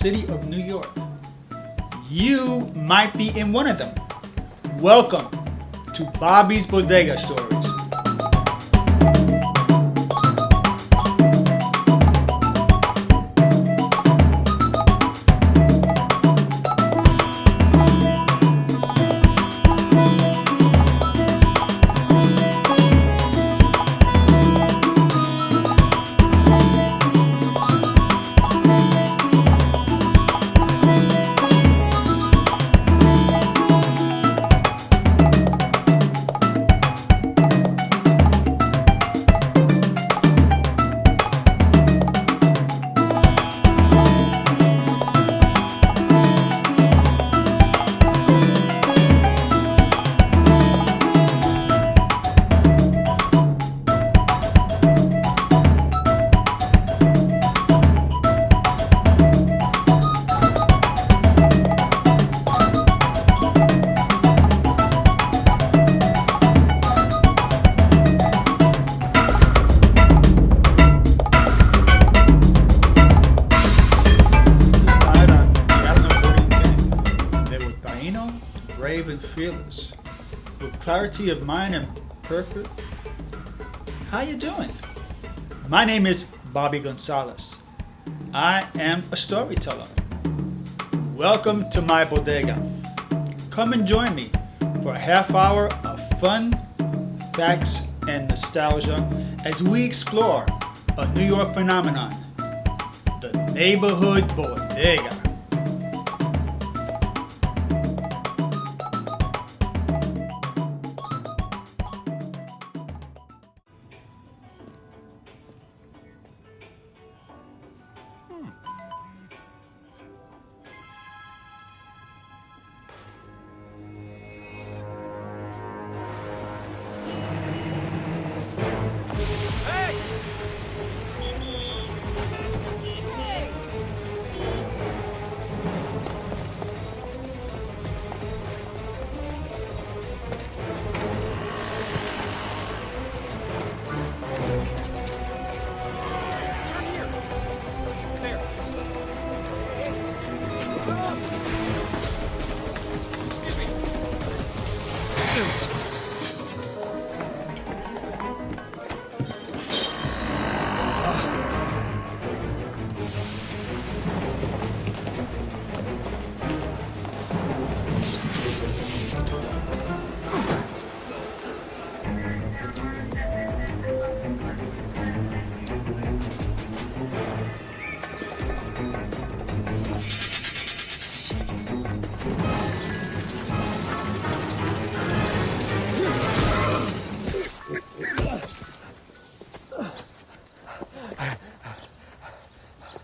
city of New York. You might be in one of them. Welcome to Bobby's Bodega Stories. Brave and fearless, with clarity of mind and purpose. How you doing? My name is Bobby Gonzalez. I am a storyteller. Welcome to my bodega. Come and join me for a half hour of fun, facts, and nostalgia as we explore a New York phenomenon, the neighborhood bodega.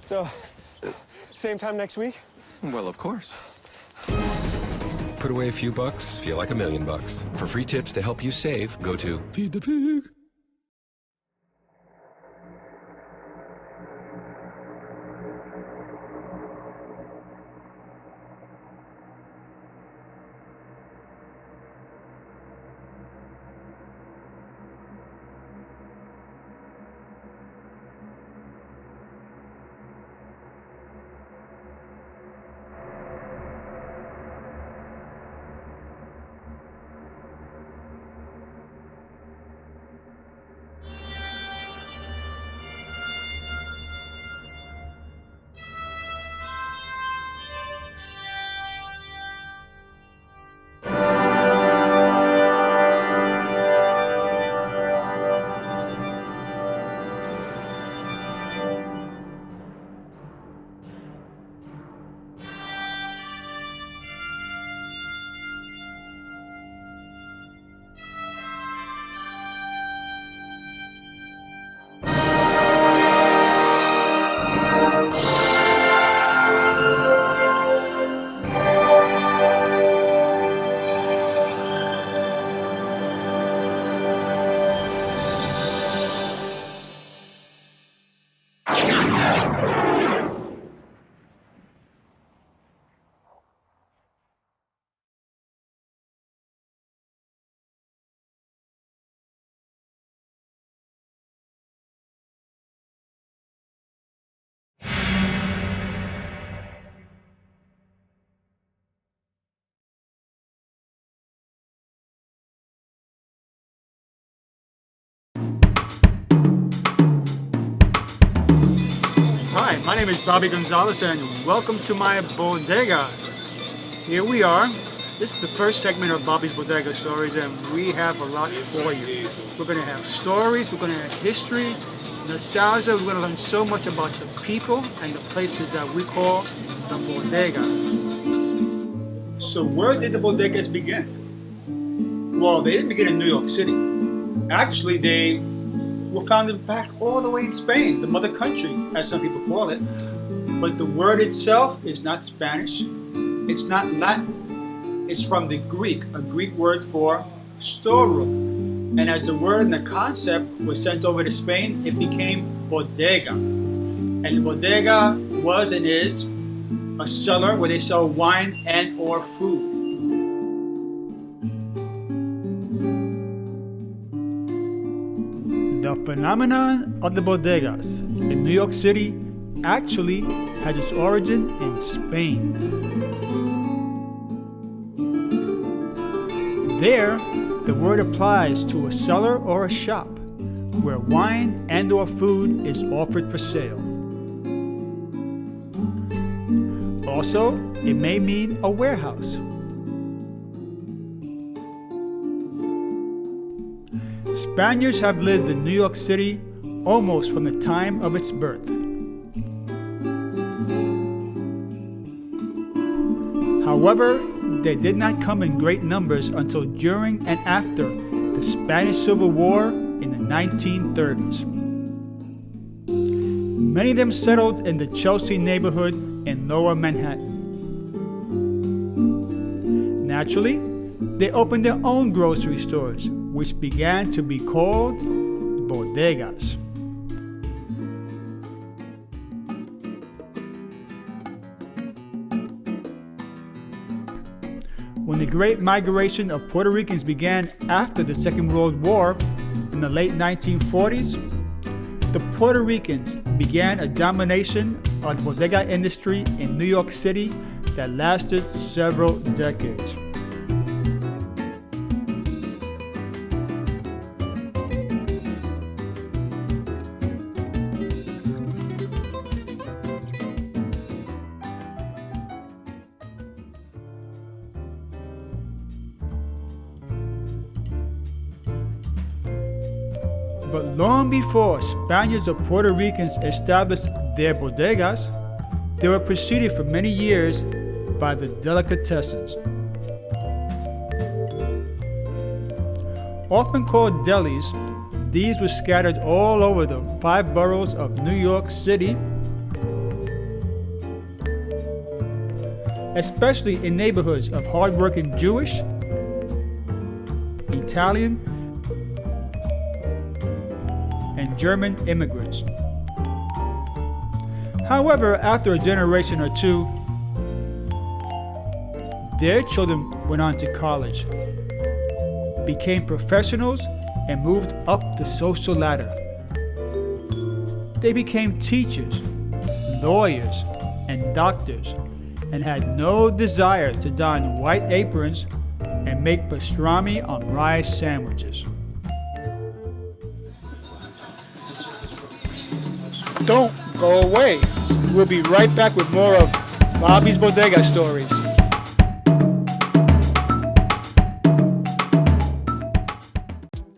So, same time next week? Well, of course. Put away a few bucks, feel like $1 million. For free tips to help you save, go to Feed the Pig. My name is Bobby Gonzalez and welcome to my bodega. Here we are. This is the first segment of Bobby's Bodega Stories and we have a lot for you. We're going to have stories, we're going to have history, nostalgia, we're going to learn so much about the people and the places that we call the bodega. So where did the bodegas begin? Well, they didn't begin in New York City. Actually, they were founded back all the way in Spain, the mother country, as some people call it. But the word itself is not Spanish, it's not Latin. It's from the Greek, a Greek word for storeroom. And as the word and the concept was sent over to Spain, it became bodega. And bodega was and is a cellar where they sell wine and or food. The phenomenon of the bodegas in New York City actually has its origin in Spain. There, the word applies to a cellar or a shop where wine and or food is offered for sale. Also, it may mean a warehouse. Spaniards have lived in New York City almost from the time of its birth. However, they did not come in great numbers until during and after the Spanish Civil War in the 1930s. Many of them settled in the Chelsea neighborhood in Lower Manhattan. Naturally, they opened their own grocery stores, which began to be called bodegas. When the Great Migration of Puerto Ricans began after the Second World War in the late 1940s, the Puerto Ricans began a domination of the bodega industry in New York City that lasted several decades. But long before Spaniards or Puerto Ricans established their bodegas, they were preceded for many years by the delicatessens. Often called delis, these were scattered all over the 5 boroughs of New York City, especially in neighborhoods of hardworking Jewish, Italian, and German immigrants. However, after a generation or two, their children went on to college, became professionals, and moved up the social ladder. They became teachers, lawyers, and doctors, and had no desire to don white aprons and make pastrami on rice sandwiches. Don't go away. We'll be right back with more of Bobby's Bodega Stories.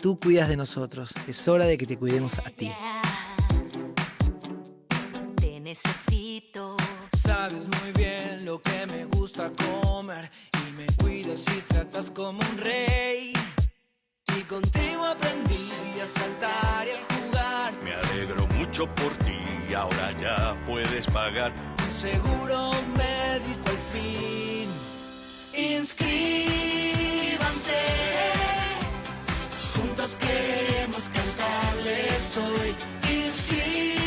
Tú cuidas de nosotros. Es hora de que te cuidemos a ti. Te necesito. Sabes muy bien lo que me gusta comer y me cuidas y tratas como un rey. Y contigo aprendí a saltar y a jugar. Me alegro mucho por ti, ahora ya puedes pagar un seguro médico al fin. Inscríbanse, juntos queremos cantarles hoy. Inscríbanse,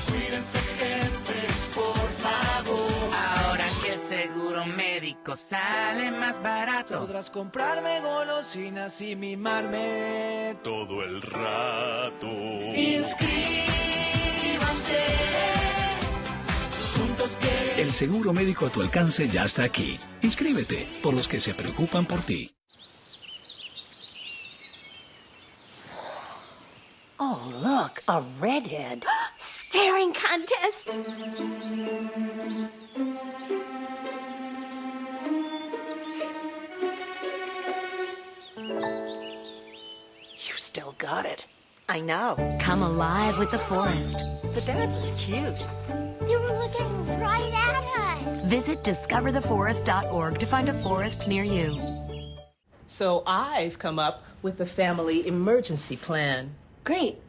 cuídense gente, por favor. Ahora que el seguro médico sale más barato, podrás comprarme golosinas y mimarme todo el rato. Inscríbanse, juntos queremos. El seguro médico a tu alcance ya está aquí. Inscríbete por los que se preocupan por ti. Oh, look, Look, a redhead. Staring contest. You still got it. I know. Come alive with the forest. The dad was cute. They were looking right at us. Visit discovertheforest.org to find a forest near you. So I've come up with a family emergency plan. Great.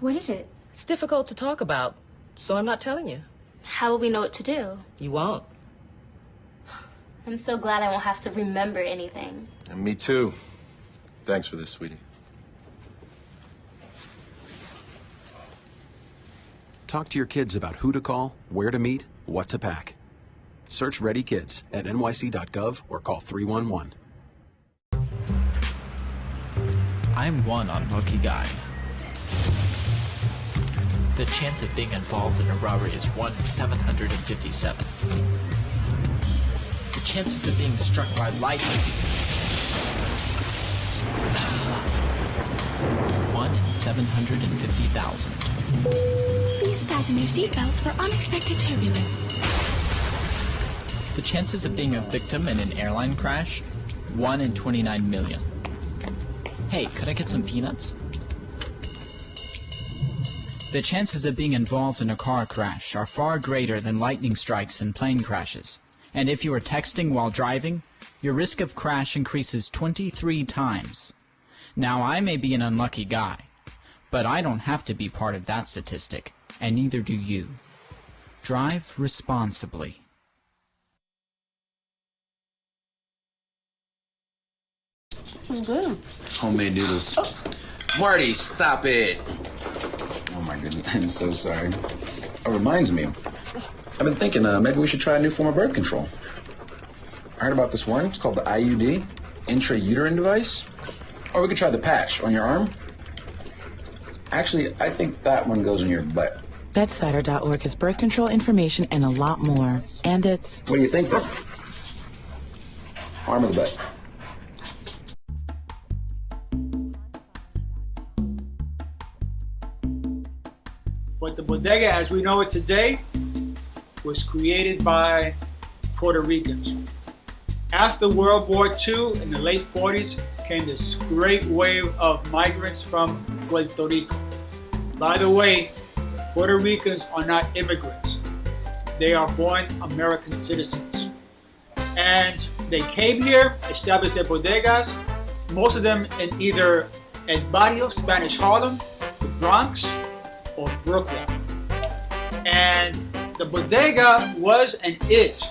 What is it? It's difficult to talk about, so I'm not telling you. How will we know what to do? You won't. I'm so glad I won't have to remember anything. And me too. Thanks for this, sweetie. Talk to your kids about who to call, where to meet, what to pack. Search Ready Kids at nyc.gov or call 311. I'm 1 on Lucky Guy. The chance of being involved in a robbery is 1 in 757. The chances of being struck by lightning. 1 in 750,000. Please fasten your seatbelts for unexpected turbulence. The chances of being a victim in an airline crash? 1 in 29 million. Hey, could I get some peanuts? The chances of being involved in a car crash are far greater than lightning strikes and plane crashes. And if you are texting while driving, your risk of crash increases 23 times. Now, I may be an unlucky guy, but I don't have to be part of that statistic, and neither do you. Drive responsibly. It's good. Homemade noodles. Oh. Marty, stop it. Oh my goodness, I'm so sorry. It reminds me. I've been thinking maybe we should try a new form of birth control. I heard about this one. It's called the IUD, intrauterine device. Or we could try the patch on your arm. Actually, I think that one goes in your butt. Bedsider.org has birth control information and a lot more. And it's... What do you think, then? Arm or the butt? But the bodega, as we know it today, was created by Puerto Ricans. After World War II, in the late 40s, came this great wave of migrants from Puerto Rico. By the way, Puerto Ricans are not immigrants. They are born American citizens. And they came here, established their bodegas, most of them in either El Barrio, Spanish Harlem, the Bronx, or Brooklyn. And the bodega was and is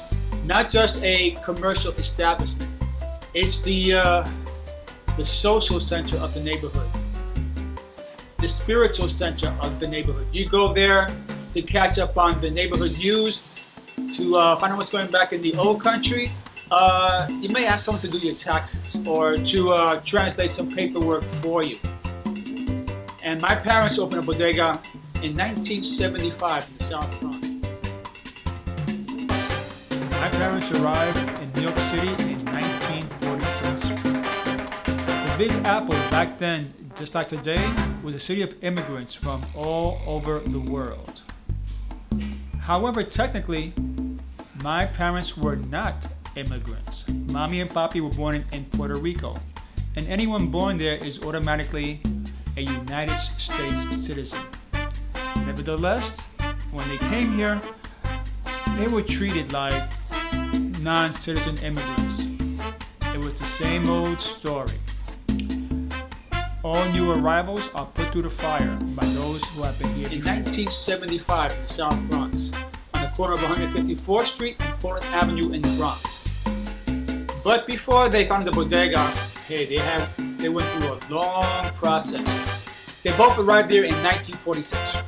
not just a commercial establishment. It's the social center of the neighborhood, the spiritual center of the neighborhood. You go there to catch up on the neighborhood news, to find out what's going back in the old country. You may ask someone to do your taxes or to translate some paperwork for you. And my parents opened a bodega in 1975 in the South Bronx. My parents arrived in New York City in 1946. The Big Apple back then, just like today, was a city of immigrants from all over the world. However, technically, my parents were not immigrants. Mommy and Papi were born in Puerto Rico, and anyone born there is automatically a United States citizen. Nevertheless, when they came here, they were treated like non-citizen immigrants. It was the same old story. All new arrivals are put through the fire by those who have been here before. In 1975 in the South Bronx, on the corner of 154th Street and Portland Avenue in the Bronx. But before they founded the bodega, hey, they went through a long process. They both arrived there in 1946.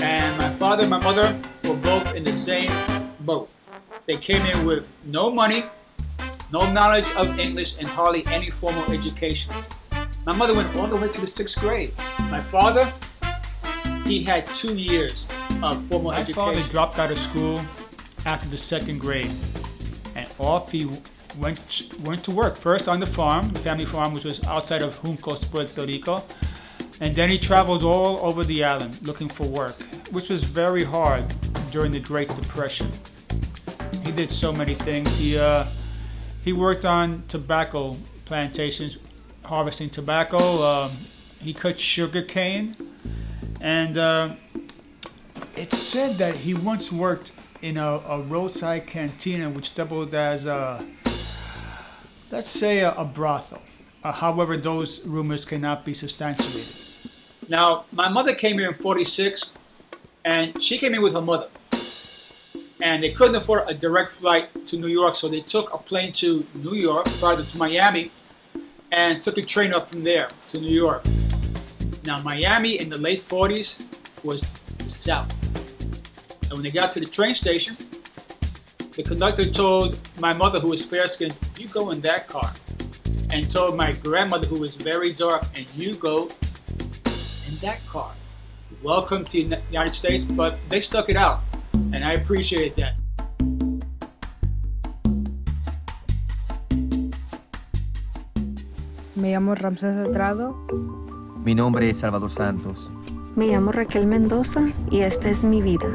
And my father and my mother were both in the same boat. They came in with no money, no knowledge of English, and hardly any formal education. My mother went all the way to the 6th grade. My father, he had 2 years of formal education. My father dropped out of school after the 2nd grade, and off he went to work. First on the farm, the family farm, which was outside of Juncos, Puerto Rico. And then he traveled all over the island looking for work, which was very hard during the Great Depression. He did so many things. He worked on tobacco plantations, harvesting tobacco. He cut sugar cane. And it's said that he once worked in a roadside cantina which doubled as, let's say, a brothel. However, those rumors cannot be substantiated. Now, my mother came here in '46, and she came here with her mother. And they couldn't afford a direct flight to New York, so they took a plane to New York, rather to Miami, and took a train up from there to New York. Now, Miami in the late 40s was the South. And when they got to the train station, the conductor told my mother, who was fair-skinned, "You go in that car." And told my grandmother, who was very dark, "And you go in that car." Welcome to the United States, but they stuck it out, and I appreciate that. Me llamo Ramsés Estrado. Mi nombre es Salvador Santos. Me llamo Raquel Mendoza y esta es mi vida.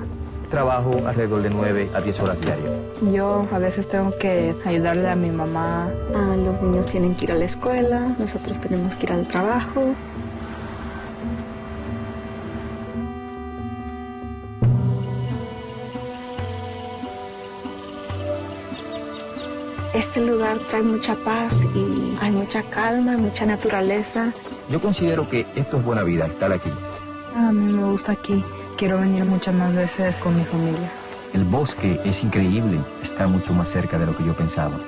Trabajo alrededor de 9 a 10 horas diarias. Yo a veces tengo que ayudarle a mi mamá. Los niños tienen que ir a la escuela, nosotros tenemos que ir al trabajo. Este lugar trae mucha paz y hay mucha calma, mucha naturaleza. Yo considero que esto es buena vida, estar aquí. A mí me gusta aquí. Quiero venir muchas más veces con mi familia. El bosque es increíble, está mucho más cerca de lo que yo pensaba.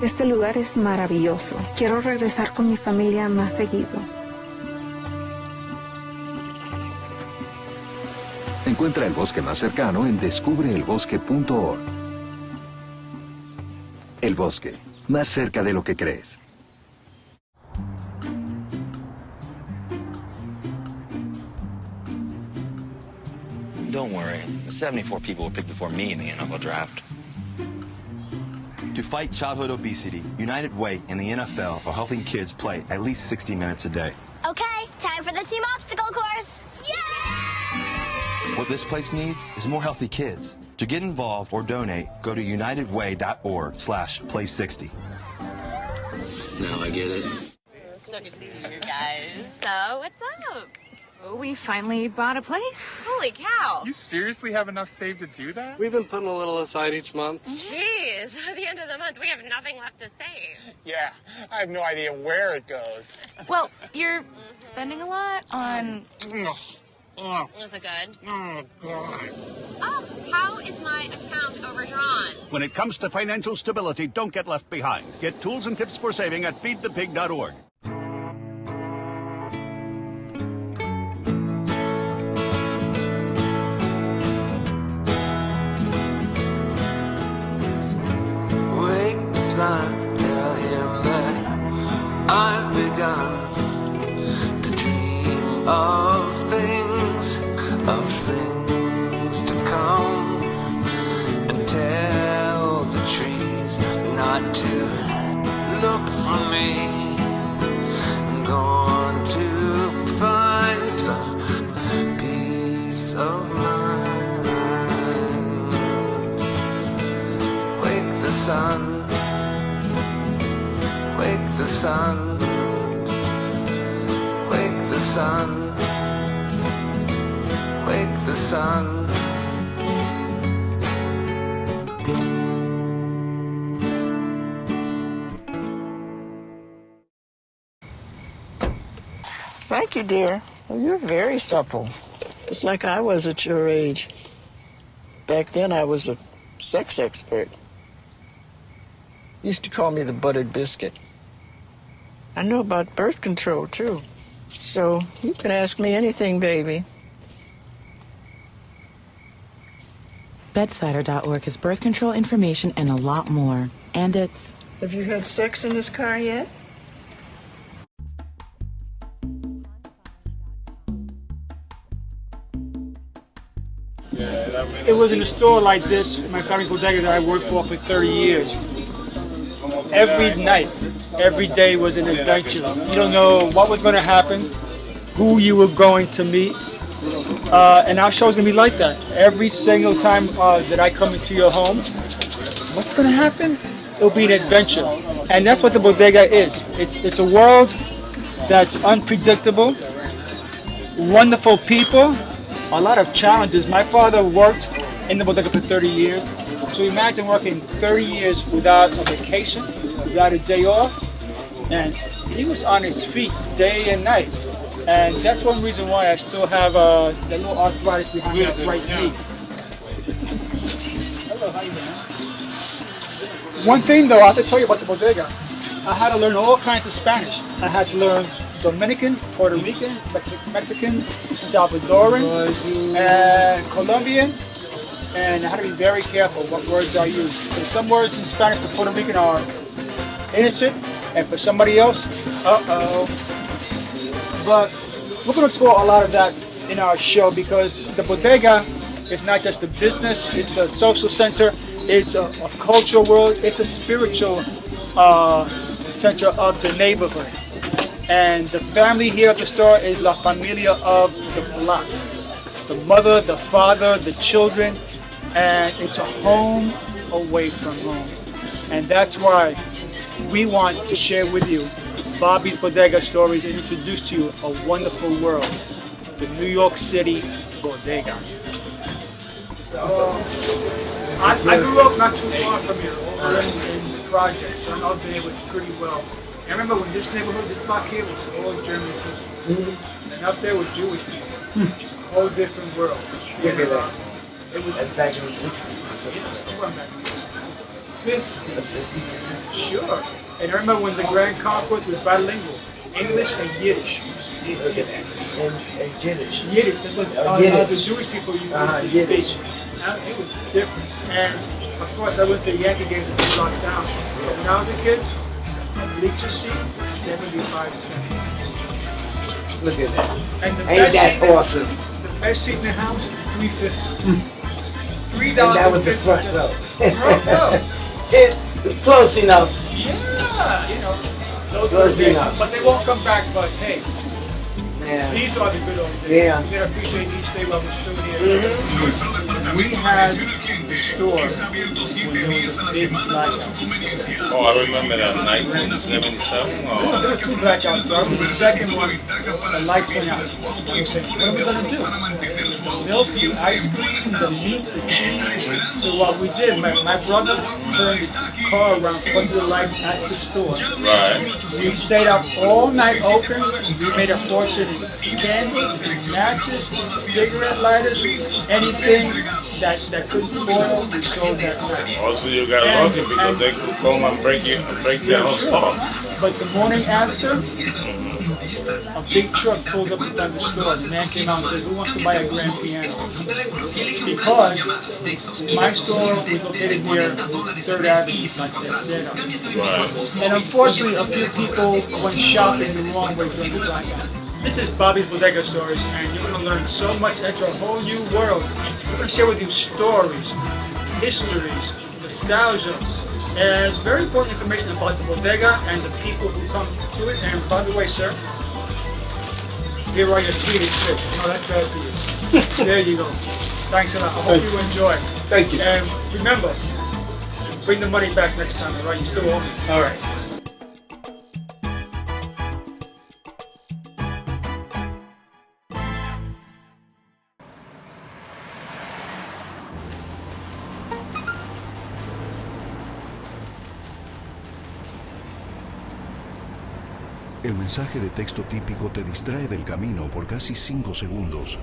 Este lugar es maravilloso. Quiero regresar con mi familia más seguido. Encuentra el bosque más cercano en descubreelbosque.org. El bosque, más cerca de lo que crees. Don't worry, 74 people were picked before me in the NFL draft. To fight childhood obesity, United Way and the NFL are helping kids play at least 60 minutes a day. Okay, time for the team obstacle course. Yay! What this place needs is more healthy kids. To get involved or donate, go to unitedway.org/play60. Now I get it. So good to see you guys. So, what's up? We finally bought a place. Holy cow. You seriously have enough saved to do that? We've been putting a little aside each month. Jeez, at the end of the month, we have nothing left to save. Yeah, I have no idea where it goes. Well, you're spending a lot on... Is it good? Oh, how is my account overdrawn? When it comes to financial stability, don't get left behind. Get tools and tips for saving at feedthepig.org. Wake the sun, tell him that I've begun to dream of things to come, and tell the trees not to look for me. I'm going to find some peace of mind. Wake the sun, wake the sun, wake the sun, wake the sun. Thank you, dear. Well, you're very supple. Just like I was at your age. Back then, I was a sex expert. Used to call me the buttered biscuit. I know about birth control, too. So you can ask me anything, baby. Bedsider.org has birth control information and a lot more. And it's... Have you had sex in this car yet? It was in a store like this, my family's Bodega, that I worked for 30 years. Every night, every day was an adventure. You don't know what was going to happen. who you were going to meet. And our show's gonna be like that. Every single time that I come into your home, what's gonna happen? It'll be an adventure. And that's what the bodega is. It's a world that's unpredictable, wonderful people, a lot of challenges. My father worked in the bodega for 30 years. So imagine working 30 years without a vacation, without a day off. And he was on his feet day and night. And that's one reason why I still have that little arthritis behind my right knee. Hello, how you doing? One thing though, I have to tell you about the bodega. I had to learn all kinds of Spanish. I had to learn Dominican, Puerto Rican, Mexican, Salvadoran, and Colombian. And I had to be very careful what words I use. Because some words in Spanish for Puerto Rican are innocent, and for somebody else, uh-oh. But we're going to explore a lot of that in our show because the bodega is not just a business, it's a social center, it's a cultural world, it's a spiritual center of the neighborhood. And the family here at the store is La Familia of the block. The mother, the father, the children, and it's a home away from home. And that's why we want to share with you Bobby's Bodega Stories and introduce to you a wonderful world, the New York City Bodega. I grew up not too far from here, over in the project, so I know the neighborhood pretty well. I remember when this neighborhood, this block here was all German people, and up there was Jewish people. A whole different world. Look at that. It was back in the 60s. Yeah, 50s. Sure. And I remember when the Grand Concourse was bilingual, English and Yiddish. Look at that. And Yiddish. Yiddish, that's what the Jewish people used to speak. Yiddish. It was different. And of course I went to Yankee games a few blocks down. But when I was a kid, a bleacher seat was 75 cents. Look at that. And the Ain't that awesome? The best seat in the house, $3.50. $3.50. And that was the front row. Front row. Close enough. Yeah, you know, those Close are the days. enough. But they won't come back, but hey, yeah. These are the good old days. Yeah. You gotta appreciate each day while we're still here. We had the store when there was a big blackout. Oh, I remember that 1977. There were two blackouts. So the second one, the lights went out. We were saying, what are we gonna do? The milk, the ice cream, the meat, the cheese. So what we did, my brother turned the car around, put the lights at the store. Right. We stayed up all night open. We made a fortune in candles, matches, cigarette lighters, anything that couldn't spoil, we sold that night. Also, you got lucky because they could come and break their whole store. But the morning after, a big truck pulled up in front of the store. The man came out and said, who wants to buy a grand piano? Because my store was located near 3rd Avenue, like I said. Right. And unfortunately, a few people went shopping the wrong way during the blackout. This is Bobby's Bodega Stories, and you're going to learn so much, enter a whole new world. We're going to share with you stories, histories, nostalgia, and it's very important information about the bodega and the people who come to it. And by the way, sir, here are your Swedish fish. No, that's bad for you. There you go. Thanks a lot. I hope you enjoy. Thank you. And remember, bring the money back next time, all right? You still owe me. All right. El mensaje de texto típico te distrae del camino por casi 5 segundos.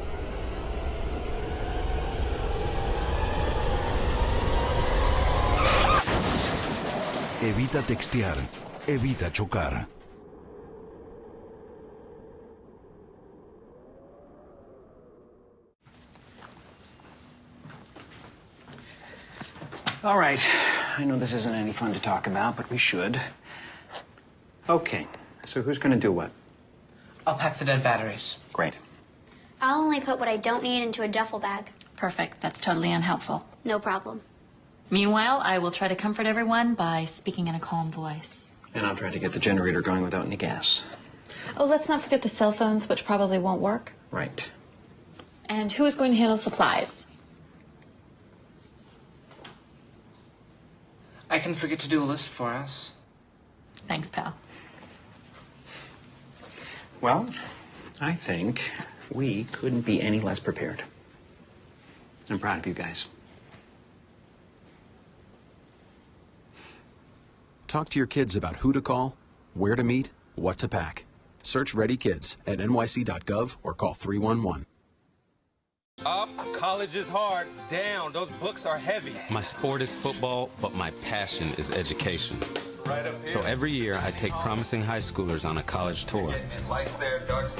Evita textear. Evita chocar. All right. I know this isn't any fun to talk about, but we should. Okay. So who's going to do what? I'll pack the dead batteries. Great. I'll only put what I don't need into a duffel bag. Perfect. That's totally unhelpful. No problem. Meanwhile, I will try to comfort everyone by speaking in a calm voice. And I'll try to get the generator going without any gas. Oh, let's not forget the cell phones, which probably won't work. Right. And who is going to handle supplies? I can forget to do a list for us. Thanks, pal. Well, I think we couldn't be any less prepared. I'm proud of you guys. Talk to your kids about who to call, where to meet, what to pack. Search Ready Kids at nyc.gov or call 311. Up, college is hard. Down, those books are heavy. My sport is football, but my passion is education. So every year I take promising high schoolers on a college tour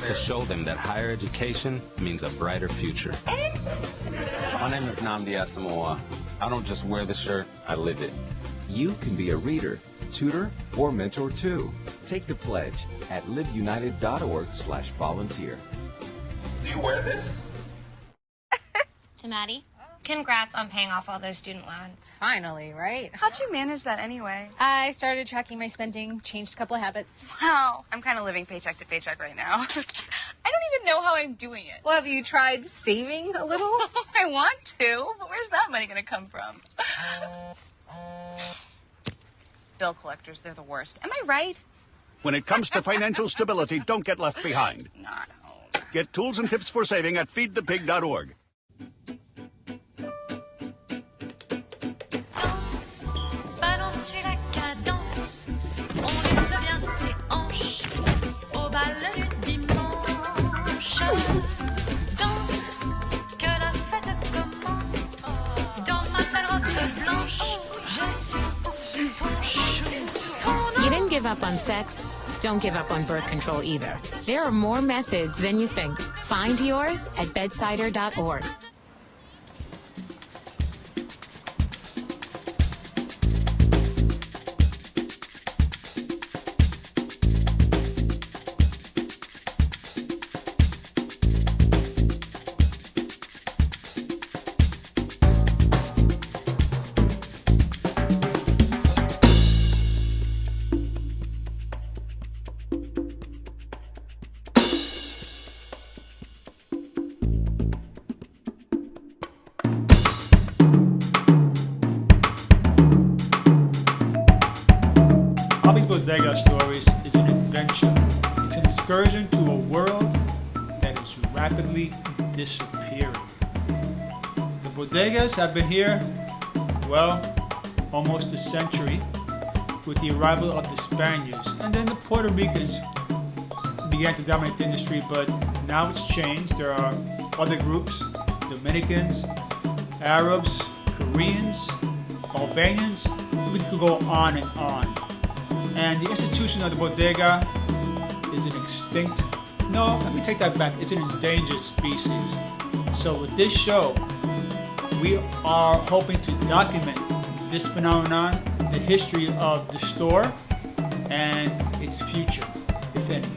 to show them that higher education means a brighter future. My name is Nnamdi Asamoah. I don't just wear the shirt, I live it. You can be a reader, tutor, or mentor too. Take the pledge at liveunited.org/volunteer. Do you wear this? To Maddie, congrats on paying off all those student loans. Finally, right? How'd you manage that anyway? I started tracking my spending, changed a couple of habits. Wow, I'm kind of living paycheck to paycheck right now. I don't even know how I'm doing it. Well, have you tried saving a little? I want to, but where's that money going to come from? Bill collectors, they're the worst. Am I right? When it comes to financial stability, don't get left behind. Not home. Get tools and tips for saving at feedthepig.org. Danse, balance la cadence, on lève bien tes hanches au bal du dimanche. Danse, que la fête commence. Dans ma belle robe blanche, je suis ton chou. You didn't give up on sex. Don't give up on birth control either. There are more methods than you think. Find yours at bedsider.org. Bodega Stories is an adventure. It's an excursion to a world that is rapidly disappearing. The bodegas have been here, well, almost a century, with the arrival of the Spaniards, and then the Puerto Ricans began to dominate the industry, but now it's changed. There are other groups, Dominicans, Arabs, Koreans, Albanians. We could go on and on. And the institution of the bodega is an extinct, no, let me take that back, it's an endangered species. So with this show, we are hoping to document this phenomenon, the history of the store, and its future, if any.